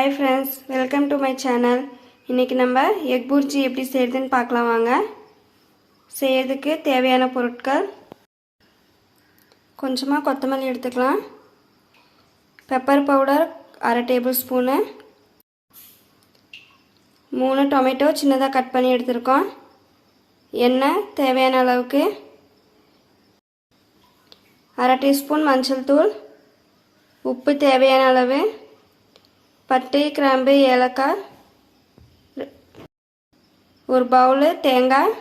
Hi friends, welcome to my channel. இன்றைக்கி நம்ம egg bhurji எப்படி செய்கிறதுன்னு பார்க்கலாம் வாங்க. செய்கிறதுக்கு தேவையான பொருட்கள்: கொஞ்சமாக கொத்தமல்லி எடுத்துக்கலாம், பெப்பர் பவுடர் அரை டேபிள் ஸ்பூனு, 3 டொமேட்டோ சின்னதாக கட் பண்ணி எடுத்துருக்கோம், எண்ணெய் தேவையான அளவுக்கு, அரை டீஸ்பூன் மஞ்சள் தூள், உப்பு தேவையான அளவு, பட்டை கிராம்பு ஏலக்காய், ஒரு பவுலு தேங்காய்,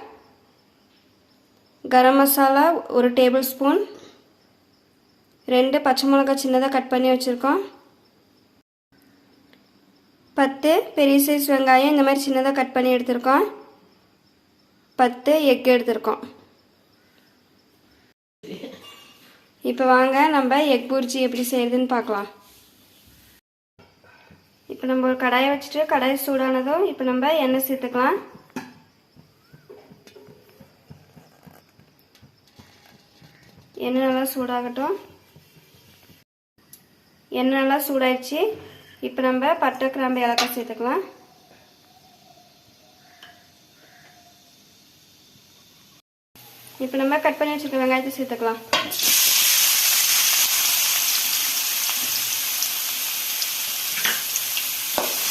கரம் மசாலா 1 டேபிள் ஸ்பூன், 2 பச்சை மிளகாய் சின்னதாக கட் பண்ணி வச்சுருக்கோம், 10 பெரிய சைஸ் வெங்காயம் இந்த மாதிரி சின்னதாக கட் பண்ணி எடுத்துருக்கோம், 10 எக் எடுத்துருக்கோம். இப்போ வாங்க நம்ம எக் புர்ஜி எப்படி செய்கிறதுன்னு பார்க்கலாம். இப்போ நம்ம ஒரு கடாயை வச்சுட்டு கடாய் சூடானதும் இப்போ நம்ம எண்ணெய் சேர்த்துக்கலாம். எண்ணெய் நல்லா சூடாகட்டும். எண்ணெய் நல்லா சூடாயிடுச்சு. இப்போ நம்ம பட்டை கிராம்பு ஏலக்காய் சேர்த்துக்கலாம். இப்போ நம்ம கட் பண்ணி வச்சுருக்க வெங்காயத்தை சேர்த்துக்கலாம்.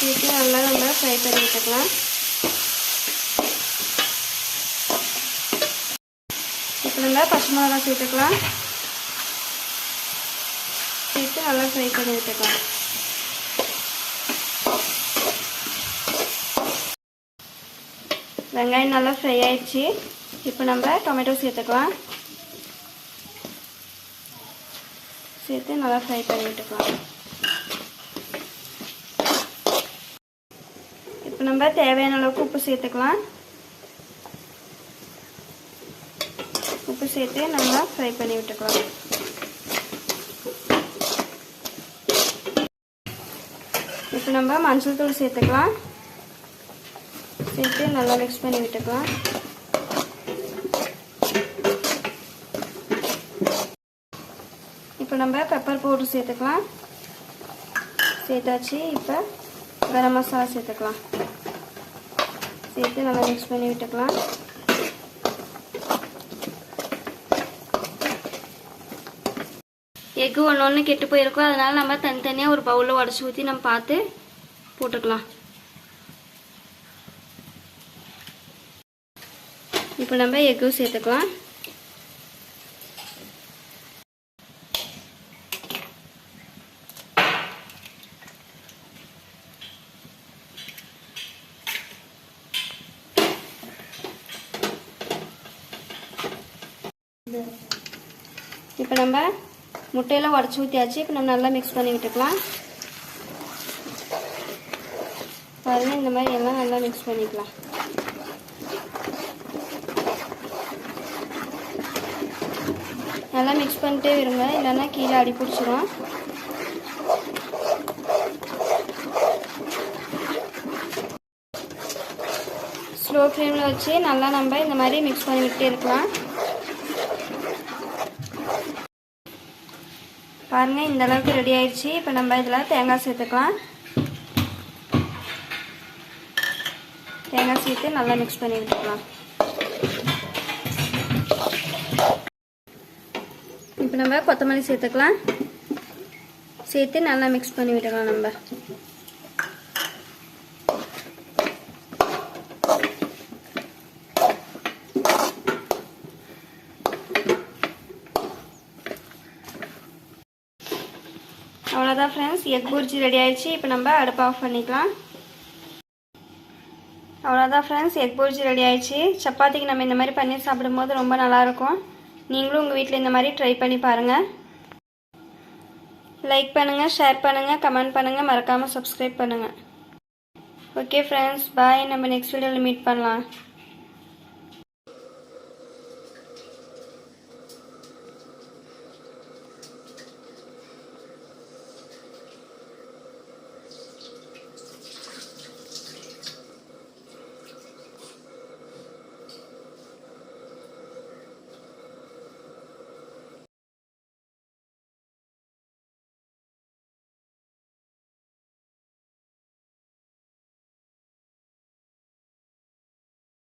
சேர்த்து நல்லா நம்ம ஃப்ரை பண்ணி விட்டுக்கலாம். இப்போ நம்ம பச்சை மிளகாய் சேர்த்துக்கலாம். சேர்த்து நல்லா ஃப்ரை பண்ணி விட்டுக்கலாம். வெங்காயம் நல்லா ஃப்ரை ஆயிடுச்சு. இப்போ நம்ம டொமேட்டோ சேர்த்துக்கலாம். சேர்த்து நல்லா ஃப்ரை பண்ணி விட்டுக்கலாம். இப்போ நம்ம தேவையான அளவுக்கு உப்பு சேர்த்துக்கலாம். உப்பு சேர்த்து நல்லா ஃப்ரை பண்ணி விட்டுக்கலாம். இப்போ நம்ம மஞ்சள் தூள் சேர்த்துக்கலாம். சேர்த்து நல்லா மிக்ஸ் பண்ணி விட்டுக்கலாம். இப்போ நம்ம பெப்பர் பவுடர் சேர்த்துக்கலாம். சேர்த்தாச்சு. இப்போ கரம் மசாலா சேர்த்துக்கலாம். சேர்த்து நல்லா மிக்ஸ் பண்ணி விட்டுக்கலாம். எக்கு ஒன்று கெட்டு போயிருக்கோம், அதனால நம்ம தனித்தனியாக ஒரு பவுலில் உடச்சி ஊற்றி நம்ம பார்த்து போட்டுக்கலாம். இப்போ நம்ம எக்கும் சேர்த்துக்கலாம். இப்போ நம்ம முட்டையெல்லாம் உடச்சி ஊற்றியாச்சு. இப்போ நம்ம நல்லா மிக்ஸ் பண்ணி விட்டுக்கலாம். பாருங்க, இந்த மாதிரி எல்லாம் நல்லா மிக்ஸ் பண்ணிக்கலாம். நல்லா மிக்ஸ் பண்ணிட்டே இருங்க, இல்லைன்னா கீழே அடி பிடிச்சிரும். ஸ்லோ ஃப்ளேமில் வச்சு நல்லா நம்ம இந்த மாதிரி மிக்ஸ் பண்ணி விட்டே இருக்கலாம். பாருங்கள், இந்த அளவுக்கு ரெடி ஆயிடுச்சு. இப்போ நம்ம இதில் தேங்காய் சேர்த்துக்கலாம். தேங்காய் சேர்த்து நல்லா மிக்ஸ் பண்ணி விட்டுக்கலாம். இப்போ நம்ம கொத்தமல்லி சேர்த்துக்கலாம். சேர்த்து நல்லா மிக்ஸ் பண்ணி விட்டுக்கலாம். நம்ம அவ்வளோதான் ஃப்ரெண்ட்ஸ், எக் புர்ஜி ரெடி ஆயிடுச்சு. இப்போ நம்ம அடுப்பு ஆஃப் பண்ணிக்கலாம். அவ்வளோதான் ஃப்ரெண்ட்ஸ், எக் புர்ஜி ரெடி ஆயிடுச்சு. சப்பாத்திக்கு நம்ம இந்த மாதிரி பண்ணி சாப்பிடும்போது ரொம்ப நல்லாயிருக்கும். நீங்களும் உங்கள் வீட்டில் இந்த மாதிரி ட்ரை பண்ணி பாருங்கள். லைக் பண்ணுங்கள், ஷேர் பண்ணுங்கள், கமெண்ட் பண்ணுங்கள், மறக்காமல் சப்ஸ்கிரைப் பண்ணுங்கள். ஓகே ஃப்ரெண்ட்ஸ், பாய். நம்ம நெக்ஸ்ட் வீடியோவில் மீட் பண்ணலாம்.